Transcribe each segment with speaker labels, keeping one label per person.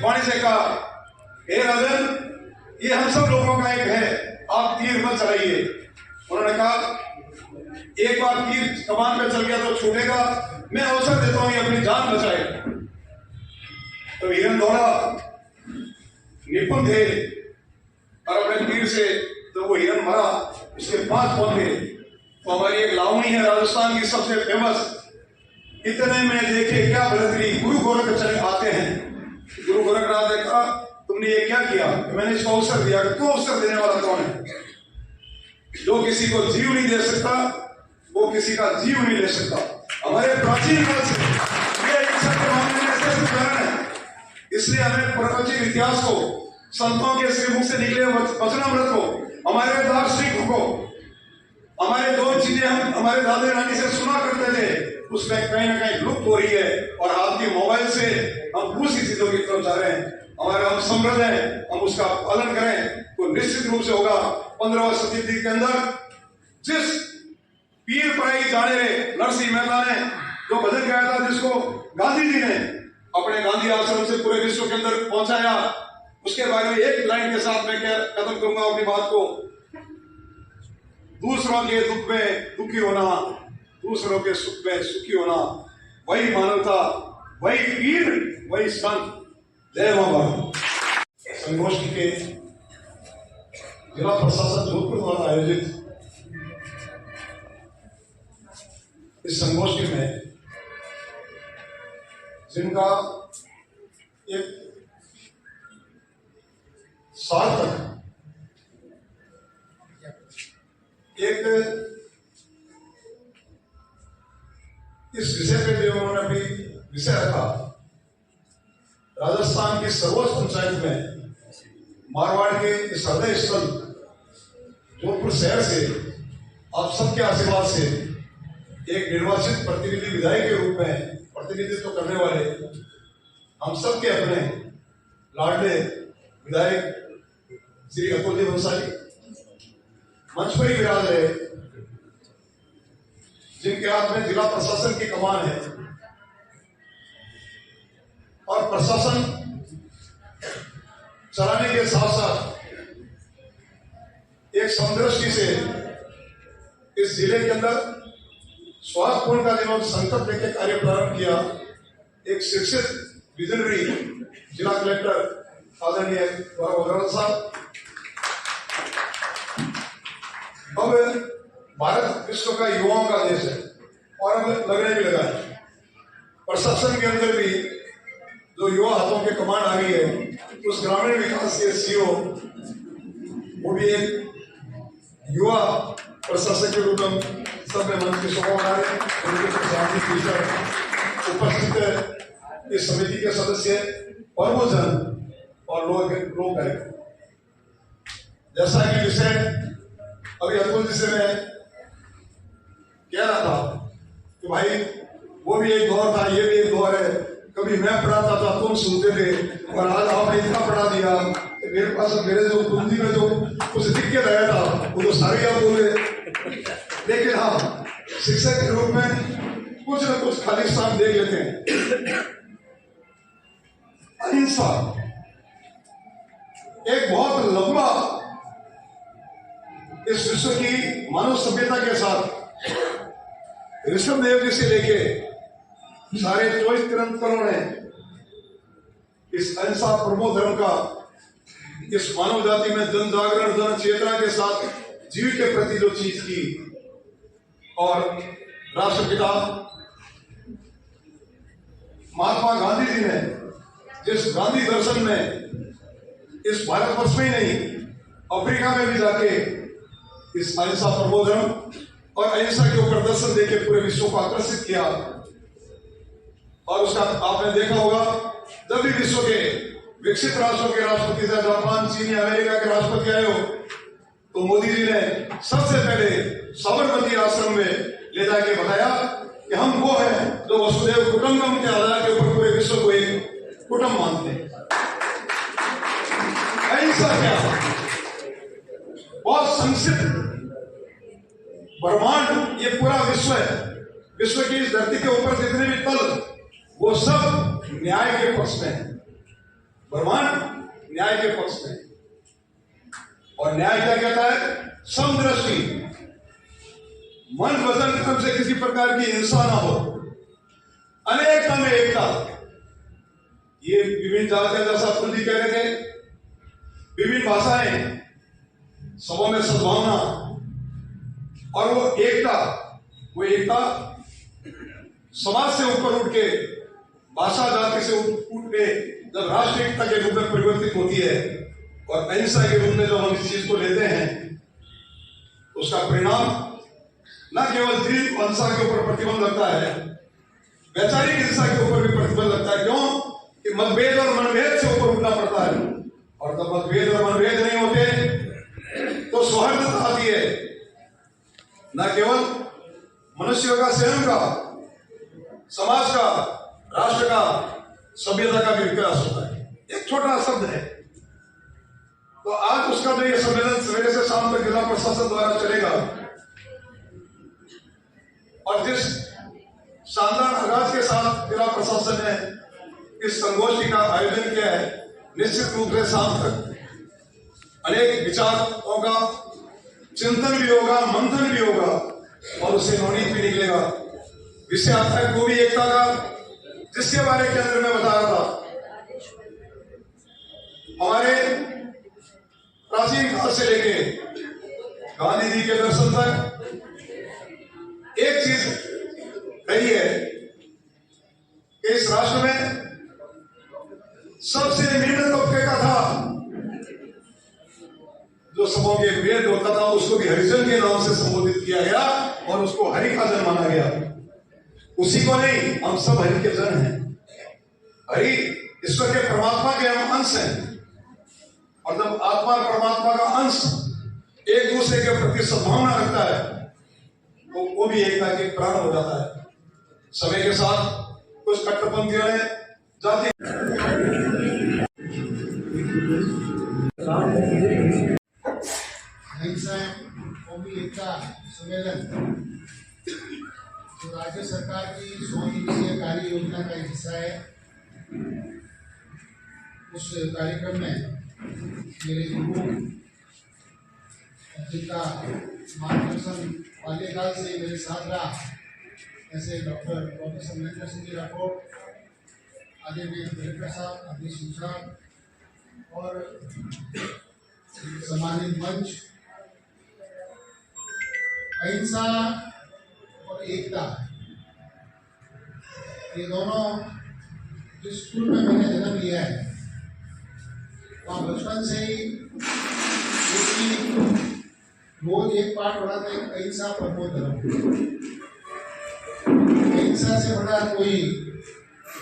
Speaker 1: वाणी से कहा, हे राजन, ये हम सब लोगों का एक है, आप तीर मत चलाइए। उन्होंने कहा, एक बार तीर कमान पे चल गया तो छूटेगा, मैं अवसर देता हूं ये अपनी जान बचाए। तो हिरन दौड़ा, निपुण थे, और अपने तीर से तो वो हिरन मरा, उसके 5 पौधे। तो हमारी एक लावणी है राजस्थान की सबसे फेमस, इतने में देखे क्या बलतरी, गुरु गोरखनाथ आते हैं। गुरु गोरखनाथ ने कहा, तुमने ये क्या किया? मैंने इसको अवसर दिया। कि तू अवसर देने वाला कौन है? जो किसी को जीव नहीं दे सकता वो किसी का जीव नहीं ले सकता। हमारे प्राचीन काल से ये इच्छा के मामले में ऐसे कारण है, इसलिए हमें प्राचीन इतिहास को, संतों के श्रीमुख से निकले वचनामृत को, हमारे दार्शनिक को, हमारे दो चीजें हम हमारे दादा नानी से सुना करते थे, उसमें कहीं ना कहीं लुप्त हो रही है। और आपके मोबाइल से हम दूसरी चीजों की तरफ जा रहे हैं। हमारे हम समृद्ध हैं, हम उसका पालन करें तो निश्चित रूप से होगा। 15वीं शताब्दी के अंदर जिस पीर पराई जाने नरसिंह मेहता ने जो भजन गाया था, जिसको गांधी जी ने अपने गांधी आश्रम से पूरे विश्व के अंदर पहुंचाया, उसके बारे में एक लाइन के साथ मैं खत्म करूंगा अपनी बात को। दूसरों के दुख में दुखी होना, दूसरों के सुख में सुखी होना, वही मानवता, वही पीर, वही संत। जय मां। संगोष्ठी के जिला प्रशासन जोधपुर द्वारा आयोजित इस संगोष्ठी में जिनका एक सार्थक एक इस विषय पे जो उन्होंने अभी विषय रखा, राजस्थान की सर्वोच्च पंचायत में मारवाड़ के इस हृदय स्थल जोधपुर शहर से आप सबके आशीर्वाद से एक निर्वाचित प्रतिनिधि विधायक के रूप में प्रतिनिधित्व करने वाले हम सबके अपने लाडले विधायक श्री अतुल जी भंसाली मंच पर ही विराज रहे, जिनके हाथ में जिला प्रशासन की कमान है। और प्रशासन चलाने के साथ साथ एक समदृष्टि से इस जिले के अंदर स्वास्थ्यपूर्ण का जिन्होंने संकल्प लेकर कार्य प्रारंभ किया, एक शिक्षित विजनरी जिला कलेक्टर आदरणीय गौरव साहब। अब भारत विश्व का युवाओं का देश है और अब लगने भी लगा है। प्रशासन के अंदर भी जो युवा हाथों के कमांड आ गई है, उस ग्रामीण विकास के सीओ वो भी एक युवा प्रशासक के रूप में सब में मंच की शोभा बना रहे हैं। उपस्थित इस समिति के सदस्य और वो जन और लोग कार्यक्रम, जैसा कि विषय अभी अतुल जी से मैं कह रहा था कि भाई वो भी एक दौर था, ये भी एक दौर है। कभी मैं पढ़ाता था, तुम सुनते थे, और आज आपने इतना पढ़ा दिया कि मेरे पास मेरे जो कुंजी में जो कुछ दिख के रहा था वो तो सारे आप बोले। लेकिन हाँ, शिक्षक के रूप में कुछ न कुछ खाली स्थान देख लेते हैं। अहिंसा एक बहुत लंबा इस विश्व की मानव सभ्यता के साथ ऋषभदेव जी से लेके सारे 24 तीर्थंकरों ने इस अहिंसा प्रमो धर्म का इस मानव जाति में जन जागरण, जन चेतना के साथ जीव के प्रति जो चीज की, और राष्ट्रपिता महात्मा गांधी जी ने जिस गांधी दर्शन में इस भारतवर्ष में ही नहीं अफ्रीका में भी जाके इस अहिंसा प्रबोधन और अहिंसा के ऊपर दर्शन देके पूरे विश्व को आकर्षित किया। और उसका आपने देखा होगा, जब भी विश्व के विकसित राष्ट्रों के राष्ट्रपति, जापान, चीन, अमेरिका के राष्ट्रपति आए हो, तो मोदी जी ने सबसे पहले साबरमती आश्रम में ले जाके बताया कि हम वो हैं जो वसुदेव कुटुंबकम के आधार के ऊपर पूरे विश्व को एक कुटुंब मानते हैं। अहिंसा क्या? बहुत संक्षिप्त ब्रह्मांड ये पूरा विश्व है। विश्व की इस धरती के ऊपर जितने भी तल, वो सब न्याय के पक्ष में है। ब्रह्मांड न्याय के पक्ष में, और न्याय क्या कहता है? समदृष्टि, मन वचन कर्म से किसी प्रकार की हिंसा ना हो, अनेकता में एकता। ये विभिन्न जातियां, जैसा अब्दुल जी कह रहे थे, विभिन्न भाषाएं, सबों में सद्भावना, और वो एकता समाज से ऊपर उठ के, भाषा जाति से उठ के जब राष्ट्र एकता के रूप में परिवर्तित होती है और अहिंसा के रूप में जब हम इस चीज को लेते हैं, उसका परिणाम न केवल दृढ़ हिंसा के ऊपर प्रतिबंध लगता है, वैचारिक हिंसा के ऊपर भी प्रतिबंध लगता है। क्यों? कि मतभेद और मनभेद से ऊपर उठना पड़ता है, और जब मतभेद और मनभेद नहीं होते तो सौहार्दता आती है। न केवल मनुष्य का, स्वयं का, समाज का, राष्ट्र का, सभ्यता का भी विकास होता है। एक छोटा शब्द है। तो आज उसका जो ये सम्मेलन सवेरे से शाम तक जिला प्रशासन द्वारा चलेगा, और जिस शानदार आगाज के साथ जिला प्रशासन ने इस संगोष्ठी का आयोजन किया है, निश्चित रूप से शाम तक अनेक विचारों का चिंतन भी होगा, मंथन भी होगा, और उससे नवनीत भी निकलेगा। विषय आता है गोवी एकता का, जिसके बारे के अंदर मैं बता रहा था। हमारे प्राचीन काल से लेके गांधी जी के दर्शन तक एक चीज रही है कि इस राष्ट्र में सबसे निम्न तबके का था, जो सबों के वेद होता था, उसको भी हरिजन के नाम से संबोधित किया गया और उसको हरि का जन माना गया। उसी को नहीं, हम सब हरि के जन हैं। हरि ईश्वर के, परमात्मा के हम अंश हैं, और जब आत्मा और परमात्मा का अंश एक दूसरे के प्रति सद्भावना रखता है तो वो भी एकता के प्राण हो जाता है। समय के साथ कुछ कट्टरपंथियों ने जाति
Speaker 2: अहिंसा कौमी एकता सम्मेलन जो राज्य सरकार की 100 दिवसीय कार्य योजना का हिस्सा है, उस कार्यक्रम में मेरे गुरु, जिनका मार्गदर्शन बाल्यकाल से मेरे साथ रहा, ऐसे डॉक्टर प्रोफेसर महेंद्र सिंह जी राठौड़, आदरणीय कलेक्टर साहब, अधीश साहब, और सम्मानित मंच। अहिंसा और एकता, ये दोनों जिस स्कूल में मैंने जन्म लिया है, वहाँ बचपन से ही रोज एक पाठ पढ़ा था, अहिंसा परमो धर्म। अहिंसा से बड़ा कोई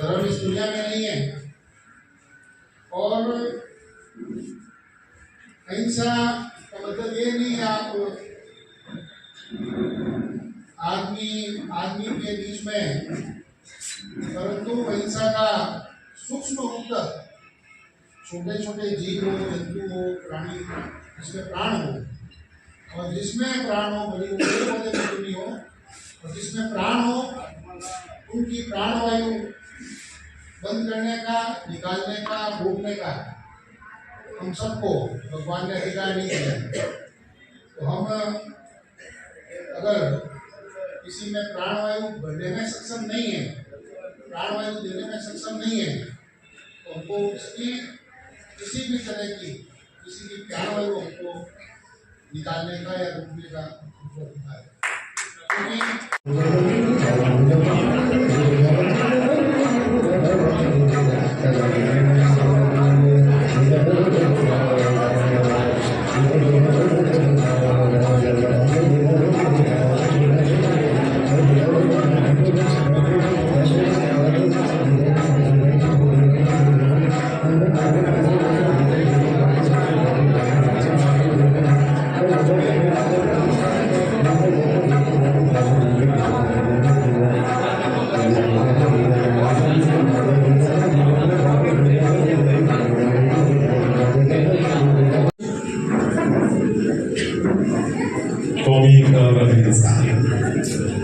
Speaker 2: धर्म इस दुनिया में नहीं है। और अहिंसा का मतलब ये नहीं है आप आदमी के बीच में, परंतु अहिंसा का सूक्ष्म रूप तक छोटे छोटे जीव हो, जंतु हो, प्राणी, जिसमें प्राण हो, और जिसमें प्राण हो, बड़ी पौधे जरूरी हो, और जिसमें प्राण हो उनकी प्राणवायु बंद करने का, निकालने का, रोकने का हम सबको भगवान ने अधिकार नहीं दिया। तो हम अगर किसी में प्राणवायु भरने में सक्षम नहीं है, प्राणवायु देने में सक्षम नहीं है, तो हमको उसकी किसी भी तरह की किसी की प्राणवायु हमको निकालने का या रोकने का हमको अधिकार है।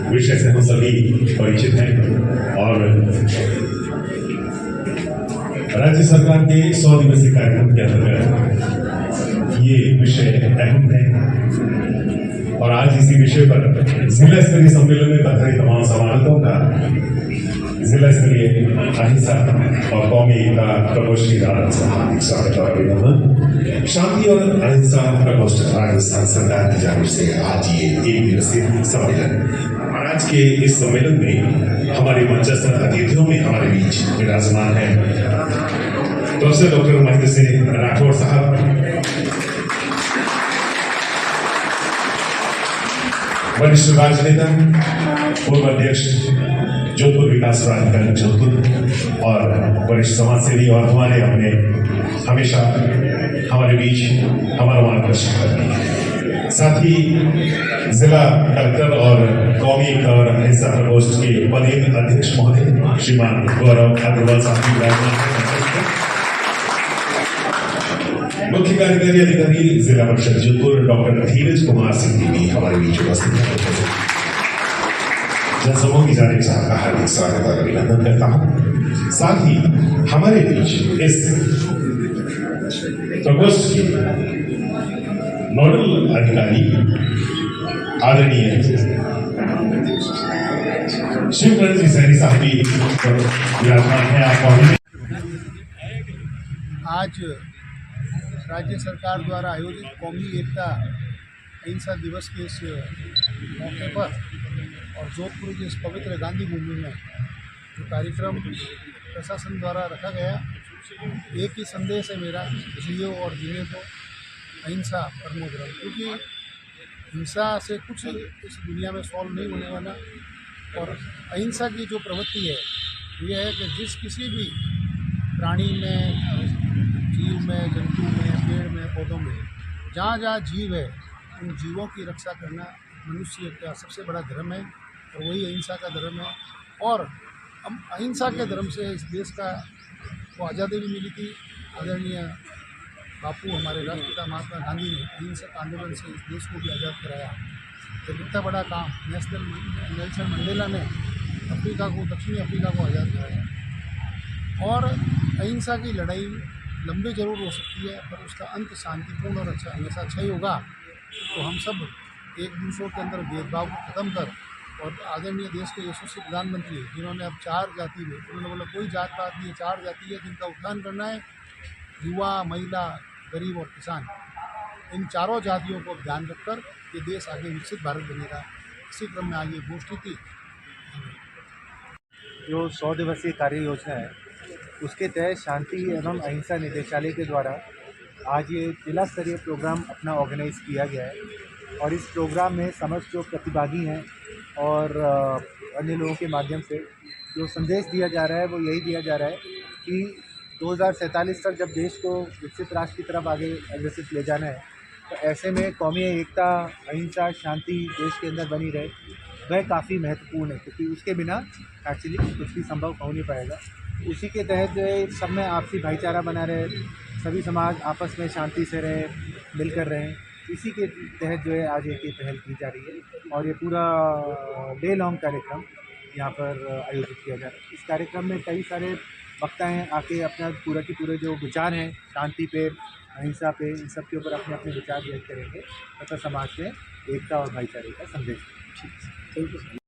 Speaker 3: विषय से हम सभी परिचित हैं, और राज्य सरकार के 100 दिवसीय कार्यक्रम के अंतर्गत ये विषय अहम है और आज इसी विषय पर जिला स्तरीय सम्मेलन में बधाई तमाम समारोहों का जिला स्तरीय अहिंसा और कौमी एकता प्रकोष्ठ की हार्दिक स्वागत और अभिनंदन। शांति और अहिंसा प्रकोष्ठ राजस्थान सरकार की जानिब से आज ये 1 दिवसीय सम्मेलन और आज के इस सम्मेलन में हमारे मंचस्थ अतिथियों में हमारे बीच विराजमान है प्रोफेसर डॉक्टर महेंद्र सिंह राठौर साहब, वरिष्ठ राजनेता, पूर्व अध्यक्ष जोधपुर विकास प्राधिकरण जोधपुर और वरिष्ठ समाजसेवी और हमारे अपने हमेशा हमारे बीच हमारा मार्गदर्शन करते हैं। साथ ही जिला कलेक्टर और कौमी और अहिंसा प्रकोष्ठ के पदेन अध्यक्ष महोदय श्रीमान गौरव अग्रवाल साहब की मुख्य कार्यकारी अधिकारी जिला परिषद जोधपुर डॉक्टर धीरज कुमार सिंह जी भी हमारे बीच उपस्थित हैं। जनसमूह की जानिब से आपका हार्दिक स्वागत और अभिनंदन करता हूं। साथ ही हमारे बीच इस प्रकोष्ठ के नोडल अधिकारी आदरणीय शिवकरण जी सैनी साहब भी विराजमान है। आप
Speaker 2: आज राज्य सरकार द्वारा आयोजित कौमी एकता अहिंसा दिवस के इस मौके पर और जोधपुर के इस पवित्र गांधी भूमि में जो कार्यक्रम प्रशासन द्वारा रखा गया, एक ही संदेश है मेरा, जियो और जीने को अहिंसा परमो धर्म। क्योंकि हिंसा से कुछ इस दुनिया में सॉल्व नहीं होने वाला और अहिंसा की जो प्रवृत्ति है ये है कि जिस किसी भी प्राणी में, जीव में, जंतु में, पेड़ में, पौधों में, जहाँ जहाँ जीव है उन जीवों की रक्षा करना मनुष्य का सबसे बड़ा धर्म है और वही अहिंसा का धर्म है। और हम अहिंसा के धर्म से इस देश का को आज़ादी भी मिली थी। आदरणीय बापू हमारे राष्ट्रपिता महात्मा गांधी ने अहिंसक आंदोलन से इस देश को भी आज़ाद कराया। तो इतना बड़ा काम नेल्सन मंडेला ने अफ्रीका को, दक्षिणी अफ्रीका को आज़ाद कराया। और अहिंसा की लड़ाई लंबी जरूर हो सकती है पर उसका अंत शांतिपूर्ण और हमेशा अच्छा ही होगा। तो हम सब एक दूसरों के अंदर भेदभाव को ख़त्म कर और आदरणीय देश के यशस्वी प्रधानमंत्री जिन्होंने अब 4 जाति में, उन्होंने बोला कोई जात पात नहीं है, 4 जाति है जिनका उत्थान करना है, युवा, महिला, गरीब और किसान, इन चारों जातियों को ध्यान रखकर ये देश आगे विकसित भारत बनेगा। इसी क्रम में आज ये गोष्ठी थी।
Speaker 4: जो 100 दिवसीय कार्य योजना है उसके तहत शांति एवं अहिंसा निदेशालय के द्वारा आज ये जिला स्तरीय प्रोग्राम अपना ऑर्गेनाइज किया गया है और इस प्रोग्राम में समस्त जो प्रतिभागी हैं और अन्य लोगों के माध्यम से जो संदेश दिया जा रहा है वो यही दिया जा रहा है कि 2047 तक जब देश को विकसित राष्ट्र की तरफ आगे अग्रसित ले जाना है तो ऐसे में कौमी एकता, अहिंसा, शांति देश के अंदर बनी रहे, वह काफ़ी महत्वपूर्ण है क्योंकि उसके बिना एक्चुअली कुछ भी संभव हो नहीं पाएगा। उसी के तहत सब में आपसी भाईचारा बना रहे, सभी समाज आपस में शांति से रहे, मिलकर रहें, इसी के तहत जो है आज एक पहल की जा रही है और ये पूरा डे लॉन्ग कार्यक्रम यहाँ पर आयोजित किया जा रहा है। इस कार्यक्रम में कई सारे वक्ता हैं आके अपना पूरा के पूरे जो विचार हैं शांति पे, अहिंसा पे, इन सब के ऊपर अपने अपने विचार व्यक्त करेंगे तथा समाज में एकता और भाईचारे का संदेश देंगे।